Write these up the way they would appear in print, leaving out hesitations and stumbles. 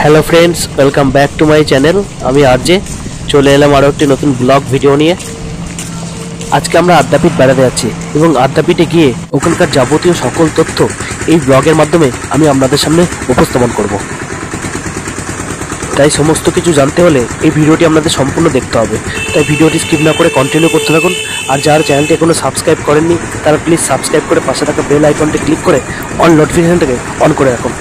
Hello friends, welcome back to my channel. আমি RJ চলে এলাম আরও একটি নতুন ব্লগ ভিডিও নিয়ে। আজকে আমরা আদ্যাপীঠ বেড়াতে যাচ্ছি এবং আদ্যাপীঠে গিয়ে ওখানকার যাবতীয় সকল তথ্য এই ব্লগের মাধ্যমে আমি আপনাদের সামনে উপস্থাপন করব। তাই সমস্ত কিছু জানতে হলে এই ভিডিওটি আপনাদের সম্পূর্ণ দেখতে হবে। তাই ভিডিওটি স্কিপ না করে কন্টিনিউ করতে থাকুন। আর যারা চ্যানেলটি এখনো সাবস্ক্রাইব করেননি তারা প্লিজ সাবস্ক্রাইব করে পাশে থাকা বেল আইকনটি ক্লিক করে অল নোটিফিকেশনটাকে অন করে রাখুন।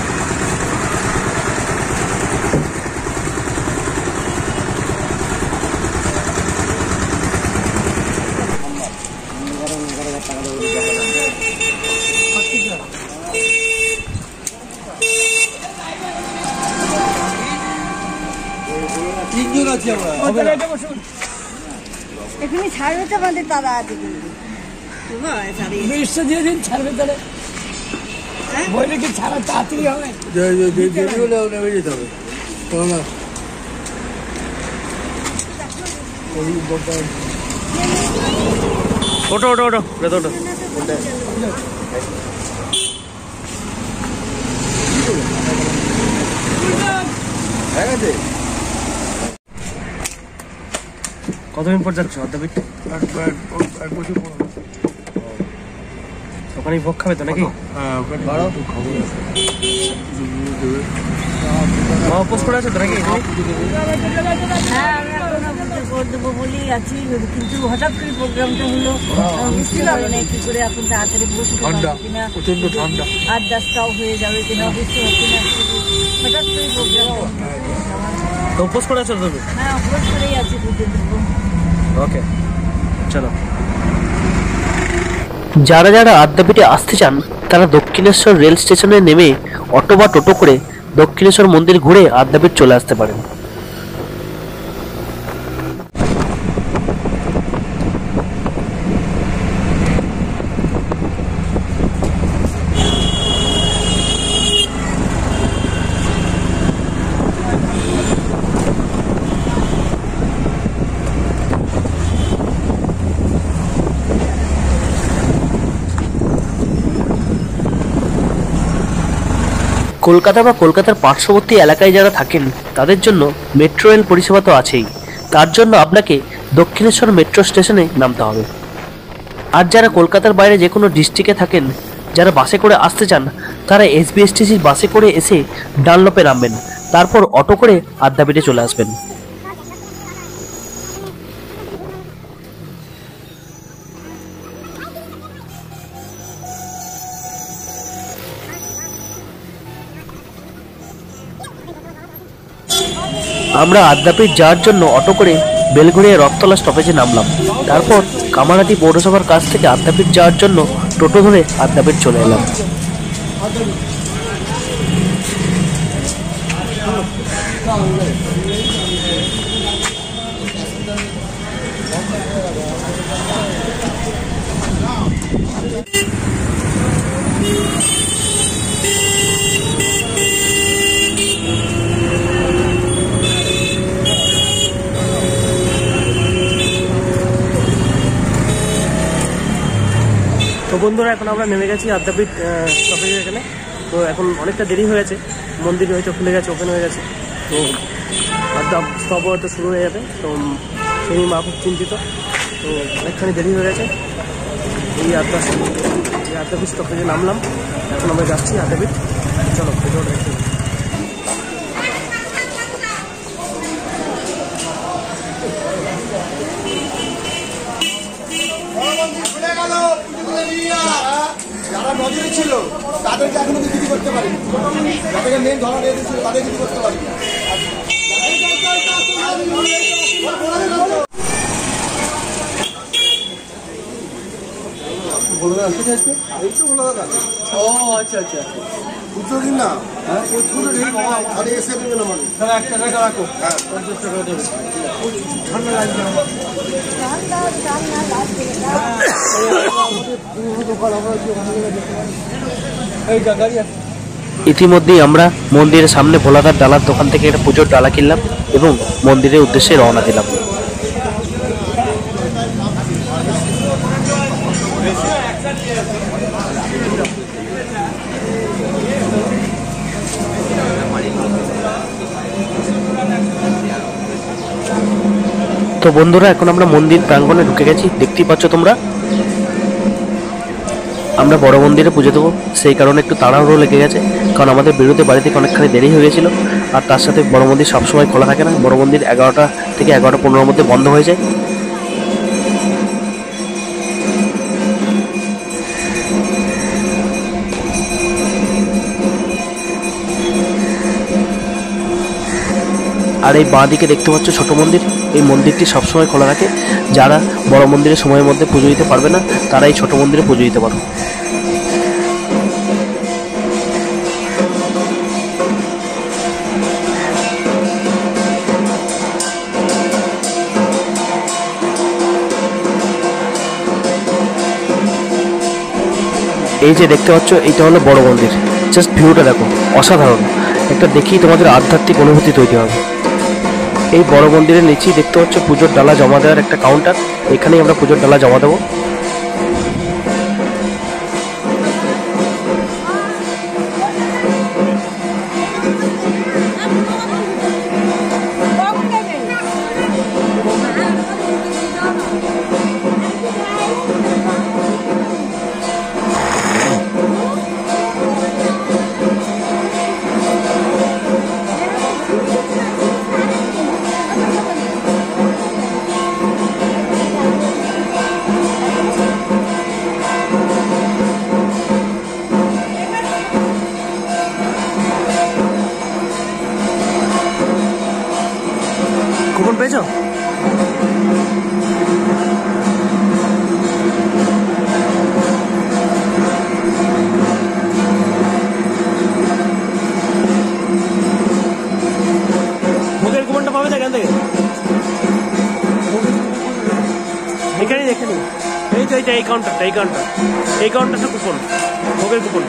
এখানে ছাড়বে তো আমাদের দাদা আছে কিন্তু দিয়ে দিন ছাড়বে তাহলে বইলে কি ছাড়া তাড়াতাড়ি হবে যেতে হবে। ওটো ওটো ওটো ওটো কতদিন পর যাচ্ছ আদ্যাপীঠ? ওখানে ভোগ খাবে তো নাকি? উপোস করে আছো তো নাকি? দেবো বলেই আছি, কিন্তু হঠাৎ করে প্রোগ্রামটা হলো, বুঝতে পারলো না কি করে এখন তাড়াতাড়ি বসে কিনা, 8-10টাও হয়ে যাবে কিনা বুঝতে পারছি না। হঠাৎ করে প্রোগ্রাম উপোস করে আছো তুমি? হ্যাঁ, উপোস করেই আছি, বুঝে দেবো। ওকে, চলো। যারা যারা আদ্যাপীঠে আসতে চান তারা দক্ষিণেশ্বর রেল স্টেশনে নেমে অটো বা টোটো করে দক্ষিণেশ্বর মন্দির ঘুরে আদ্যাপীঠ চলে আসতে পারেন। কলকাতা বা কলকাতার পার্শ্ববর্তী এলাকায় যারা থাকেন তাদের জন্য মেট্রো রেল পরিষেবা তো আছেই, তার জন্য আপনাকে দক্ষিণেশ্বর মেট্রো স্টেশনে নামতে হবে। আর যারা কলকাতার বাইরে যে কোনো ডিস্ট্রিক্টে থাকেন, যারা বাসে করে আসতে চান তারা এসবিএসটিসির বাসে করে এসে ডানলপে নামবেন, তারপর অটো করে আদ্যাপীঠে চলে আসবেন। আমরা আদ্যাপীঠ যাওয়ার জন্য অটো করে বেলঘড়িয়া রথতলা স্টপেজে নামলাম। তারপর কামারহাটি পৌরসভার কাছ থেকে আদ্যাপীঠ যাওয়ার জন্য টোটো ধরে আদ্যাপীঠ চলে এলাম। তো বন্ধুরা, এখন আমরা নেমে গেছি আদ্যাপীঠ স্টপেজের এখানে। তো এখন অনেকটা দেরি হয়ে গেছে, মন্দির হয়তো খুলে গেছে, ওপেন হয়ে গেছে, তো স্টপ হয়তো শুরু হয়ে যাবে। তো সেই মা খুব চিন্তিত, তো অনেকখানি দেরি হয়ে গেছে। এই আদ্যাপীঠ স্টপেজে নামলাম, এখন আমরা যাচ্ছি আদ্যাপীঠ। চলো ভিডিওটা দেখতে। যারা নজরে ছিল তাদেরকে এখনো কিছু করতে পারি, যাদেরকে মেন ধরা রেখেছিল তাদের কিছু করতে পারি। ও আচ্ছা আচ্ছা, বুঝছো কি না? আরে এসে দেবে না মানে 1 টাকা রাখো। হ্যাঁ, 50 টাকা দেবে। ঠান্ডা লাগবে আমার। ইতিমধ্যেই আমরা মন্দিরের সামনে ভোলাদার ডালার দোকান থেকে একটা পুজোর ডালা কিনলাম এবং মন্দিরের উদ্দেশ্যে রওনা দিলাম। তো বন্ধুরা, এখন আমরা মন্দির প্রাঙ্গণে ঢুকে গেছি, দেখতেই পাচ্ছ তোমরা। আমরা বড় মন্দিরে পুজো দেবো, সেই কারণে একটু তাড়াহুড়ো লেগে গেছে, কারণ আমাদের বেরোতে বাড়ি থেকে অনেকখানি দেরি হয়ে গেছিলো। আর তার সাথে বড় মন্দির সবসময় খোলা থাকে না, বড় মন্দির 11টা থেকে 11:15-র মধ্যে বন্ধ হয়ে যায়। আর এই বাঁ দিকে দেখতে পাচ্ছ ছোট মন্দির, এই মন্দিরটি সবসময় খোলা থাকে। যারা বড় মন্দিরে সময়ের মধ্যে পুজো দিতে পারবে না, তারা এই ছোট মন্দিরে পুজো দিতে পারো। এই যে দেখতে পাচ্ছ, এইটা হলো বড় মন্দির। জাস্ট ভিউটা দেখো, অসাধারণ। একটা দেখেই তোমাদের আধ্যাত্মিক অনুভূতি তৈরি হবে। এই বড় মন্দিরের নিচেই দেখতে পাচ্ছ পুজোর ডালা জমা দেওয়ার একটা কাউন্টার, এখানেই আমরা পুজোর ডালা জমা দেবো। কুপন পেয়েছো? ভোগের কুপনটা পাবে এখান থেকে, এখানেই দেখে নিন। এই তো এই কাউন্টারটা কুপন, ভোগের কুপন।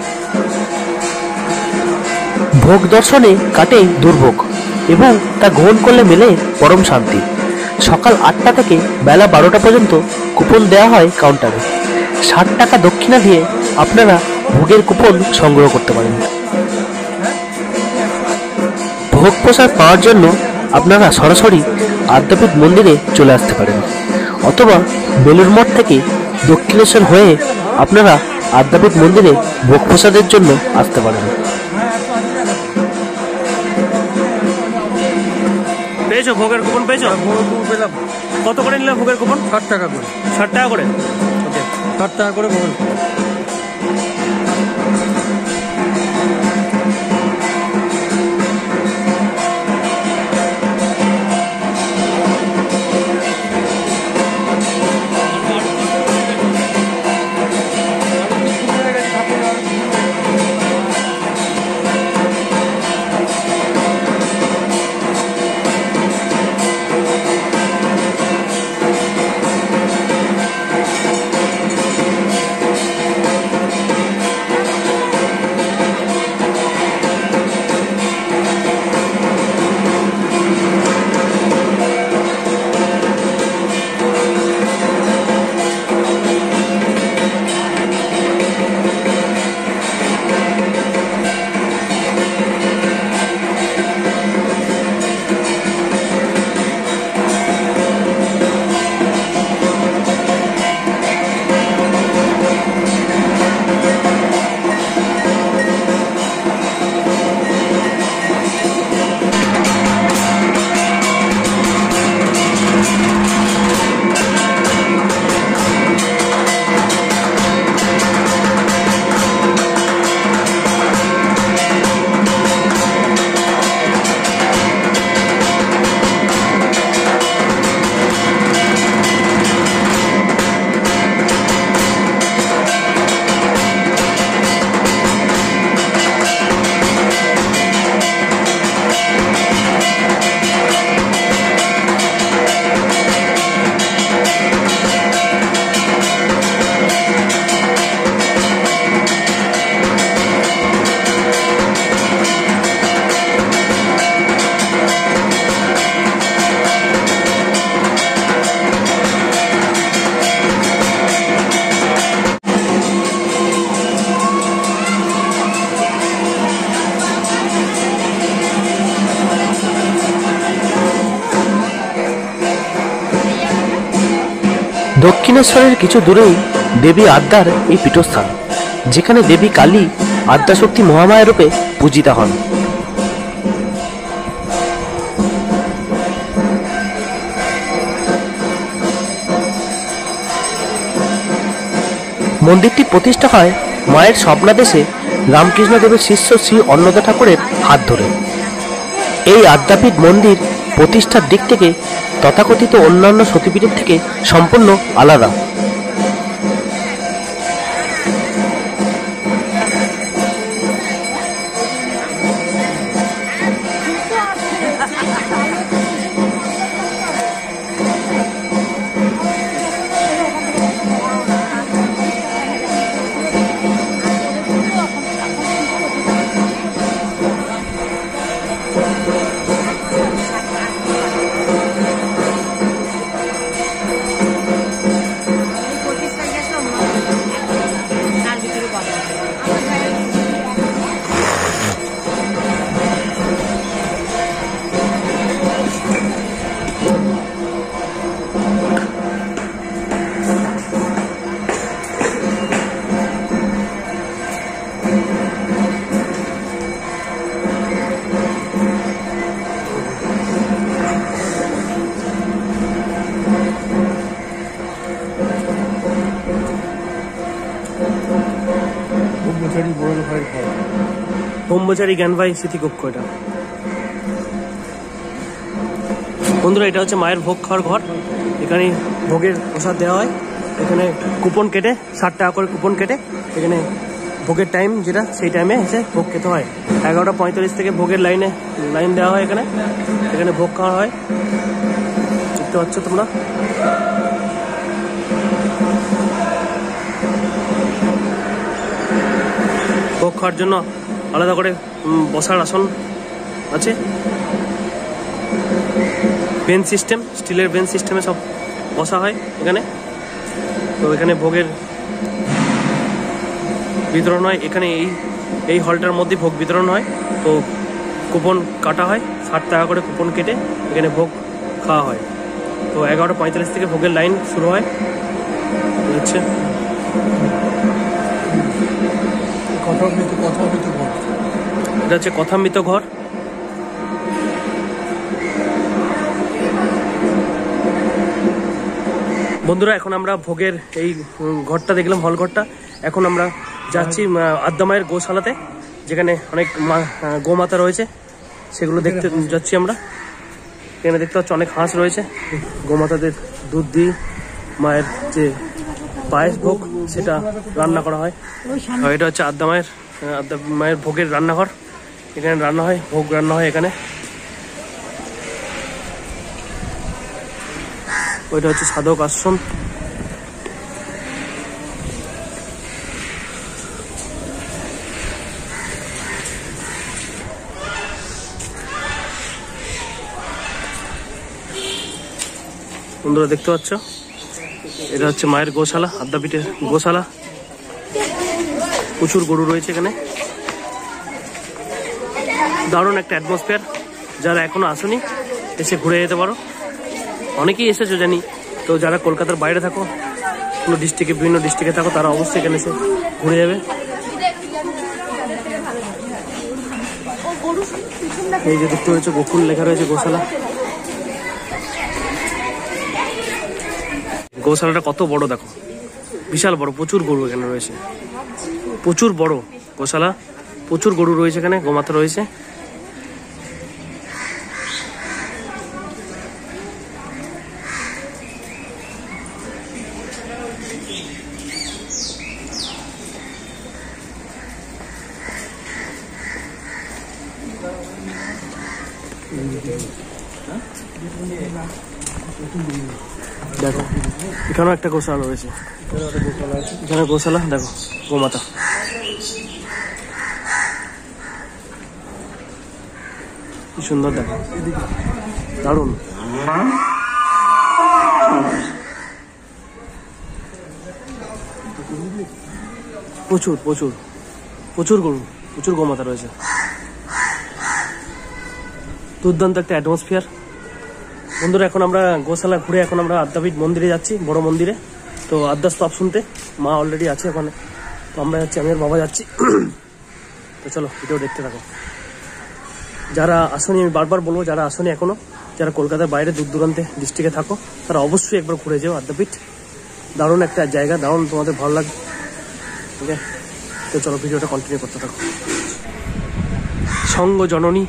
ভোগ দর্শনে কাটে দুর্ভোগ এবং তা গ্রহণ করলে মেলে পরম শান্তি। সকাল 8টা থেকে বেলা 12টা পর্যন্ত কুপন দেওয়া হয় কাউন্টারে। 60 টাকা দক্ষিণা দিয়ে আপনারা ভোগের কুপন সংগ্রহ করতে পারেন। ভোগ প্রসাদ পাওয়ার জন্য আপনারা সরাসরি আদ্যাপীঠ মন্দিরে চলে আসতে পারেন, অথবা বেলুড় মঠ থেকে দক্ষিণেশ্বর হয়ে আপনারা আদ্যাপীঠ মন্দিরে ভোগ প্রসাদের জন্য আসতে পারেন। পেয়েছো ভোগের কুপন? পেয়েছো? ভোগের কুপন পেলাম। কত করে নিলে ভোগের কুপন? 60 টাকা করে। 60 টাকা করে? ওকে, 60 টাকা করে ভোগের কুপন। দক্ষিণেশ্বরের কিছু দূরেই দেবী আদ্যার এই পীঠস্থান, যেখানে দেবী কালী আদ্যাশক্তি মহামায়া রূপে পূজিতা হন। মন্দিরটি প্রতিষ্ঠা হয় মায়ের স্বপ্নাদেশে রামকৃষ্ণ দেবের শিষ্য শ্রী অন্নদা ঠাকুরের হাত ধরে। এই আদ্যাপীঠ মন্দির প্রতিষ্ঠার দিক থেকে তথাকথিত অন্যান্য সতীপীঠের থেকে সম্পূর্ণ আলাদা। ব্রহ্মচারী জ্ঞানভাই স্মৃতিকক্ষ। এটা বন্ধুরা, এটা হচ্ছে মায়ের ভোগ খাওয়ার ঘর। এখানে ভোগের প্রসাদ দেওয়া হয়। এখানে কুপন কেটে 60 টাকা করে কুপন কেটে এখানে ভোগের টাইম যেটা, সেই টাইমে এসে ভোগ খেতে হয়। 11:45 থেকে ভোগের লাইন দেওয়া হয়। এখানে ভোগ খাওয়া হয়, দেখতে পাচ্ছ তোমরা। ভোগ খাওয়ার জন্য আলাদা করে বসার আসন আছে। বেঞ্চ সিস্টেম, স্টিলের বেঞ্চ সিস্টেমে সব বসা হয় এখানে। তো এখানে ভোগের বিতরণ হয়। এখানে এই হলটার মধ্যে ভোগ বিতরণ হয়। তো কুপন কাটা হয়, 60 টাকা করে কুপন কেটে এখানে ভোগ খাওয়া হয়। তো 11:45 থেকে ভোগের লাইন শুরু হয়। হচ্ছে এটা হচ্ছে কথামৃত ঘর। বন্ধুরা, এখন আমরা ভোগের এই ঘরটা দেখলাম, হল ঘরটা। এখন আমরা যাচ্ছি আদ্যা মায়ের গোশালাতে, যেখানে অনেক গোমাতা রয়েছে, সেগুলো দেখতে যাচ্ছি আমরা। এখানে দেখতে পাচ্ছি অনেক হাঁস রয়েছে। গোমাতাদের দুধ দিয়ে মায়ের যে পায়েস ভোগ সেটা রান্না করা হয়। এটা হচ্ছে আদ্যা মায়ের ভোগের রান্নাঘর। এখানে রান্না হয়, ভোগ রান্না হয় এখানে। ওইটা হচ্ছে সাধক আশ্রম। বন্ধুরা দেখতে পাচ্ছ, এটা হচ্ছে মায়ের গোশালা, আদ্যাপীঠের গোশালা। প্রচুর গরু রয়েছে এখানে। দারুণ একটা অ্যাটমসফিয়ার। যারা এখনো আসেনি এসে ঘুরে যেতে পারো। অনেকেই এসেছো জানি, তো যারা কলকাতার বাইরে থাকো, কোনো ডিস্ট্রিক্টে, বিভিন্ন ডিস্ট্রিক্টে থাকো, তারা অবশ্যই এখানে এসে ঘুরে যাবে। এই যে দেখতে হয়েছে গোকুল লেখা রয়েছে গোশালা। গোশালাটা কত বড় দেখো, বিশাল বড়। প্রচুর গরু এখানে রয়েছে, প্রচুর বড় গোশালা। প্রচুর গরু রয়েছে এখানে, গোমাতা রয়েছে। দেখো এখানেও একটা গোশালা রয়েছে। এখানে গোশালা দেখো, গোমাতা। কি সুন্দর দেখো, দারুণ। প্রচুর প্রচুর প্রচুর গরু, প্রচুর গোমাতা রয়েছে। দুর্দান্ত একটা অ্যাটমসফিয়ার। বন্ধুরা এখন আমরা গোশালা ঘুরে এখন আমরা আদ্যাপীঠ মন্দিরে যাচ্ছি, বড় মন্দিরে। তো আদ্যা স্তব শুনতে মা অলরেডি আছে ওখানে, তো আমরা যাচ্ছি, আমি আর বাবা যাচ্ছি। তো চলো ভিডিও দেখতে থাকো। যারা আসনি, আমি বারবার বলবো, যারা আসনি এখনো, যারা কলকাতার বাইরে দূর দূরান্তে ডিস্ট্রিক্টে থাকো, তারা অবশ্যই একবার ঘুরে যাও আদ্যাপীঠ। দারুণ একটা জায়গা, দারুণ, তোমাদের ভালো লাগবে। ওকে, তো চলো ভিডিওটা কন্টিনিউ করতে থাকো। সঙ্গ জননী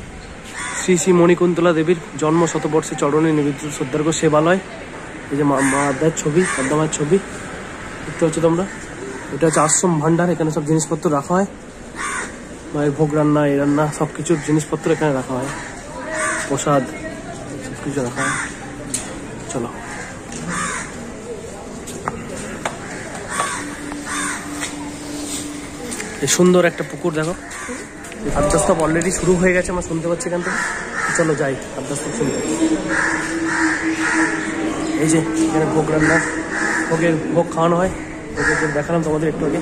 শ্রী শ্রী মণিকুন্তলা দেবীর জন্ম শতবর্ষে চরণে নিবেদিত শ্রদ্ধার্ঘ সেবালয়। এই যে মা আদ্যার ছবি, আদ্যা মায়ের ছবি দেখতে হচ্ছে তোমরা। এটা হচ্ছে আশ্রম ভান্ডার, এখানে সব জিনিসপত্র রাখা হয়, মায়ের ভোগ রান্না, এই রান্না, সব কিছুর জিনিসপত্র এখানে রাখা হয়, প্রসাদ সব কিছু রাখা হয়। চলো এই সুন্দর একটা পুকুর দেখো। আদ্যাস্তব অলরেডি শুরু হয়ে গেছে, আমরা শুনতে পাচ্ছি এখান থেকে। চলো যাই আদ্যাস্তব শুনতে। এই যে এখানে ভোগ রান্না, ভোগ খাওয়ানো হয়, ভোগের দেখালাম তোমাদের একটু আগে।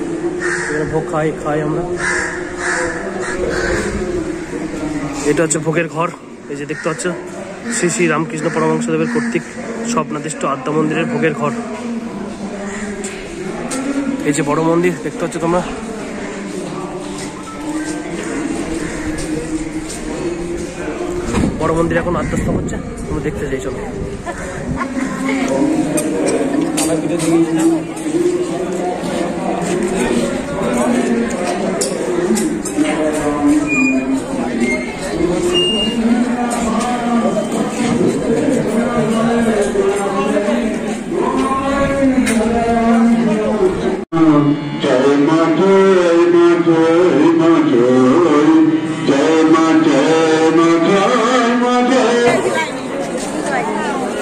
এখানে ভোগ খাই আমরা। এটা হচ্ছে ভোগের ঘর। এই যে দেখতে পাচ্ছ শ্রী শ্রী রামকৃষ্ণ পরমহংসদেবের কর্তৃক স্বপ্নাদিষ্ট আদ্যা মন্দিরের ভোগের ঘর। এই যে বড় মন্দির দেখতে পাচ্ছ তোমরা। বড় মন্দির এখন আদ্যাস্তব হচ্ছে, তোমরা দেখতে যাই। চলো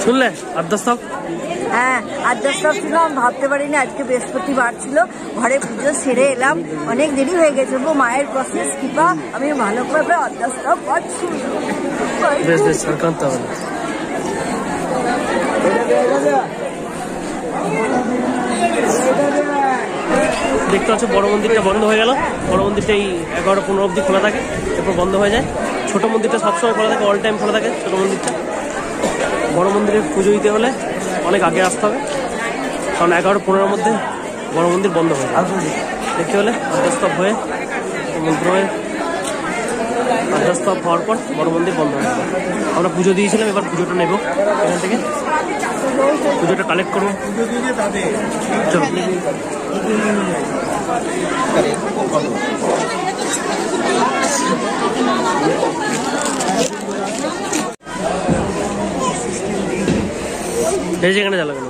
শুনলে আদ্যাস্তব? হ্যাঁ, আদ্যাস্তব ছিল, আমি ভাবতে পারিনি আজকে বৃহস্পতিবার ছিল, ঘরে পুজো সেরে এলাম, অনেক দেরি হয়ে গেছে। মায়ের প্রসেস কৃপা, আমি ভালোভাবে আদ্যাস্তব পাচ্ছি। বেশ বেশ সরকান্ত হবে। দেখতে পাচ্ছ বড় মন্দিরটা বন্ধ হয়ে গেল। বড় মন্দিরটা এই 11-15 অব্দি খোলা থাকে, এরপর বন্ধ হয়ে যায়। ছোট মন্দিরটা সবসময় খোলা থাকে, অল টাইম খোলা থাকে ছোট মন্দিরটা। বড় মন্দিরে পুজো দিতে হলে অনেক আগে আসতে হবে, কারণ 11-15-র মধ্যে বড় মন্দির বন্ধ হয়ে যায়। দেখতে হলে আদ্যাস্তব হয়ে মন্দির হয়ে আদ্যাস্তব হওয়ার পর বড় মন্দির বন্ধ হয়ে যাবে। আমরা পুজো দিয়েছিলাম, এবার পুজোটা নেব এখান থেকে, পুজোটা কালেক্ট করবো। চলো এই যেখানে জ্বালা গেল।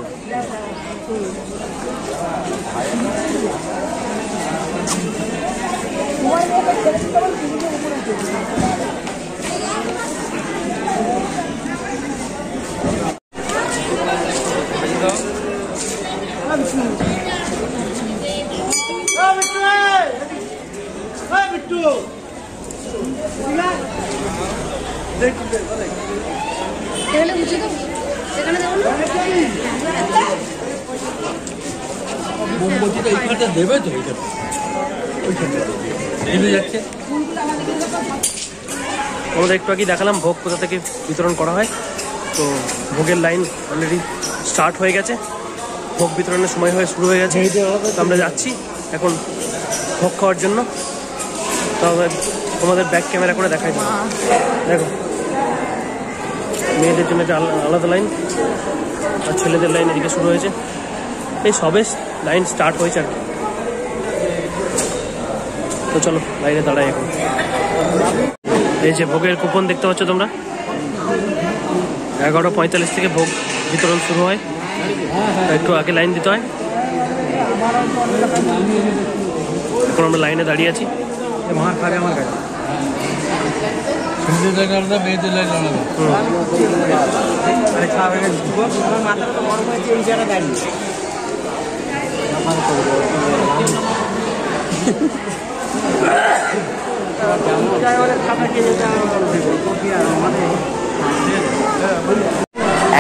মোমবাতিটা এইখানটা দেবে তো, এইখানটা যাচ্ছে। আমাদের একটু আগে দেখালাম ভোগ কোথা থেকে বিতরণ করা হয়। তো ভোগের লাইন অলরেডি স্টার্ট হয়ে গেছে, ভোগ বিতরণের সময় হয়ে শুরু হয়ে গেছে। তো আমরা যাচ্ছি এখন ভোগ খাওয়ার জন্য। তবে তোমাদের ব্যাক ক্যামেরা করে দেখাই দেবো। দেখো মেয়েদের জন্য একটা আলাদা লাইন, আর ছেলেদের লাইন এদিকে শুরু হয়েছে। এই সবে লাইন স্টার্ট হয়েছে আর কি। তো চলো লাইনে দাঁড়াই এখন। এই যে ভোগের কুপন দেখতে পাচ্ছ তোমরা, 11:45 থেকে ভোগ বিতরণ শুরু হয়, একটু আগে লাইন দিতে হয়। এখন আমরা লাইনে দাঁড়িয়ে আছি। মার খাবে আমার কাছে, ছেলেদের লাইন আলাদা, মেয়েদের লাইন আলাদা। মাথাটা তো গরম হয়েছে এই জায়গায় দাঁড়িয়ে।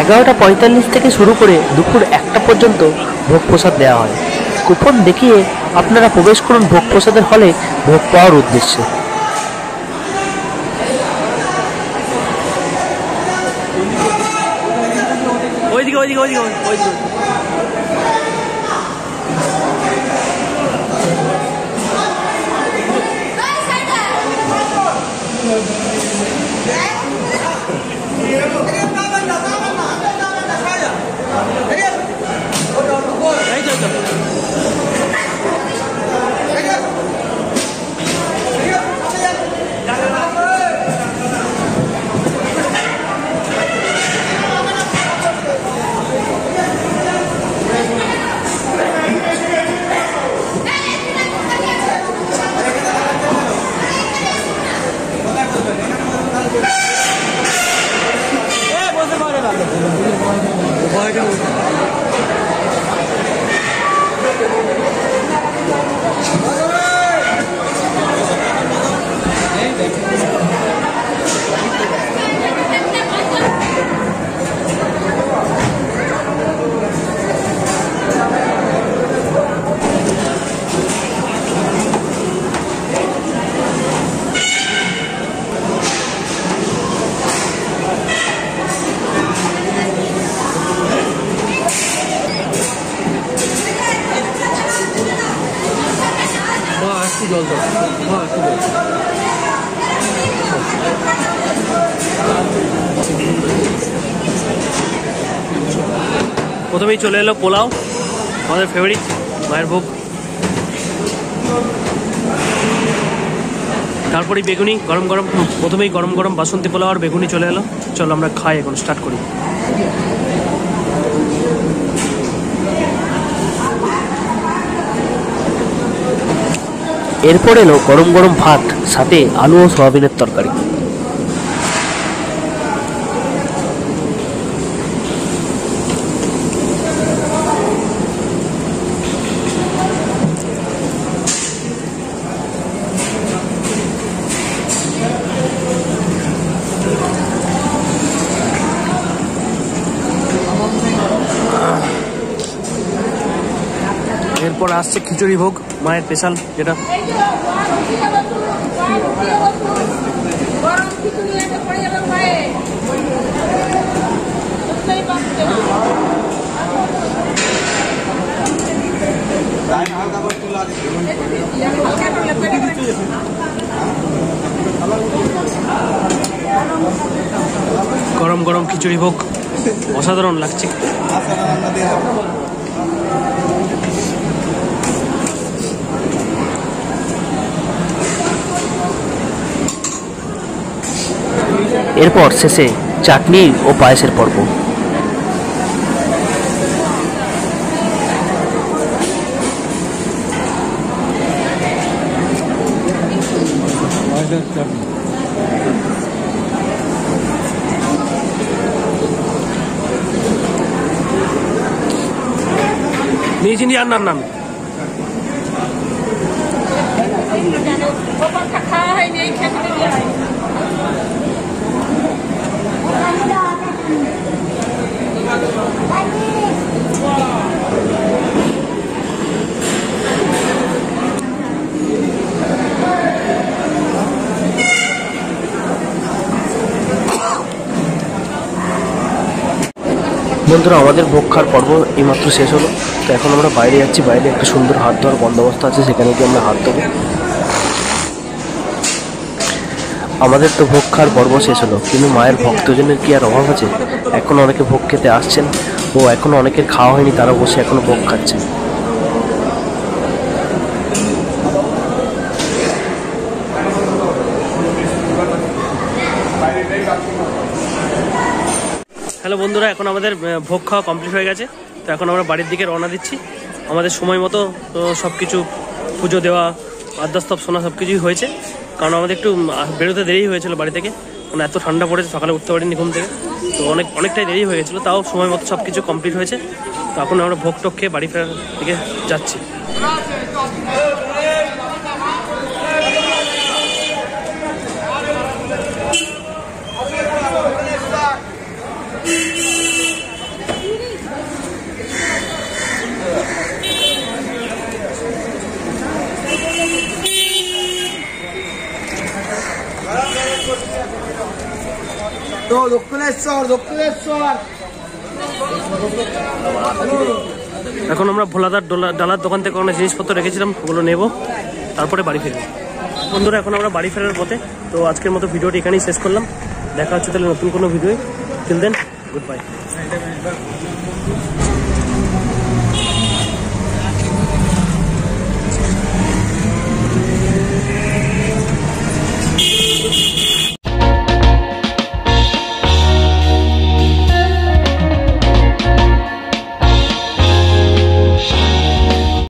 এগারোটা 45 থেকে শুরু করে দুপুর 1টা পর্যন্ত ভোগ প্রসাদ দেওয়া হয়। কুপন দেখিয়ে আপনারা প্রবেশ করুন ভোগ প্রসাদের হলে ভোগ পাওয়ার উদ্দেশ্যে। প্রথমেই চলে এলো পোলাও, আমাদের ফেভারিট মায়ের ভোগ। তারপরে বেগুনি গরম গরম, প্রথমেই গরম গরম বাসন্তী পোলাও আর বেগুনি চলে এলো। চলো আমরা খাই, এখন স্টার্ট করি। এরপর এলো গরম গরম ভাত, সাথে আলু ও সয়াবিনের তরকারি। এরপর আসছে খিচুড়ি ভোগ, মায়ের স্পেশাল, যেটা গরম গরম খিচুড়ি ভোগ, অসাধারণ লাগছে। এরপর শেষে চাটনি ও পায়েসের পর্ব। নিয়েছি আর নাম নাম খাওয়া হয়নি, এই খেতে দেওয়া হয়নি। বন্ধুরা, আমাদের ভোগ খাওয়ার পর্ব এইমাত্র শেষ হলো। তো এখন আমরা বাইরে যাচ্ছি, বাইরে একটা সুন্দর হাত ধোয়ার বন্দোবস্ত আছে, সেখানে গিয়ে আমরা হাত ধোবো। আমাদের তো ভোগ খাওয়ার পর্ব শেষ হলো, কিন্তু মায়ের ভক্তজনের কি আর অভাব আছে? এখন অনেকে ভোগ খেতে আসছেন, ও এখনো অনেকের খাওয়া হয়নি, তারা বসে এখনো ভোগ খাচ্ছেন। হ্যালো বন্ধুরা, এখন আমাদের ভোগ খাওয়া কমপ্লিট হয়ে গেছে। তো এখন আমরা বাড়ির দিকে রওনা দিচ্ছি। আমাদের সময় মতো সব কিছু পুজো দেওয়া, আদ্যাস্তব শোনা সব কিছুই হয়েছে। কারণ আমাদের একটু বেরোতে দেরি হয়েছিল বাড়ি থেকে, মানে এত ঠান্ডা পড়েছে, সকালে উঠতে পারিনি ঘুম থেকে। তো অনেকটাই দেরি হয়ে গেছিলো, তাও সময় মতো সব কিছু কমপ্লিট হয়েছে। তো এখন আমরা ভোগ টোগ খেয়ে বাড়ি ফেরার দিকে যাচ্ছি। তো দক্ষিণেশ্বর এখন আমরা ভোলাদার ডালার দোকান থেকে অনেক জিনিসপত্র রেখেছিলাম, ওগুলো নেব, তারপরে বাড়ি ফিরবো। বন্ধুরা এখন আমরা বাড়ি ফেরার পথে। তো আজকের মতো ভিডিওটি এখানেই শেষ করলাম। দেখা হচ্ছে তাহলে নতুন কোনো video. Till then, good by.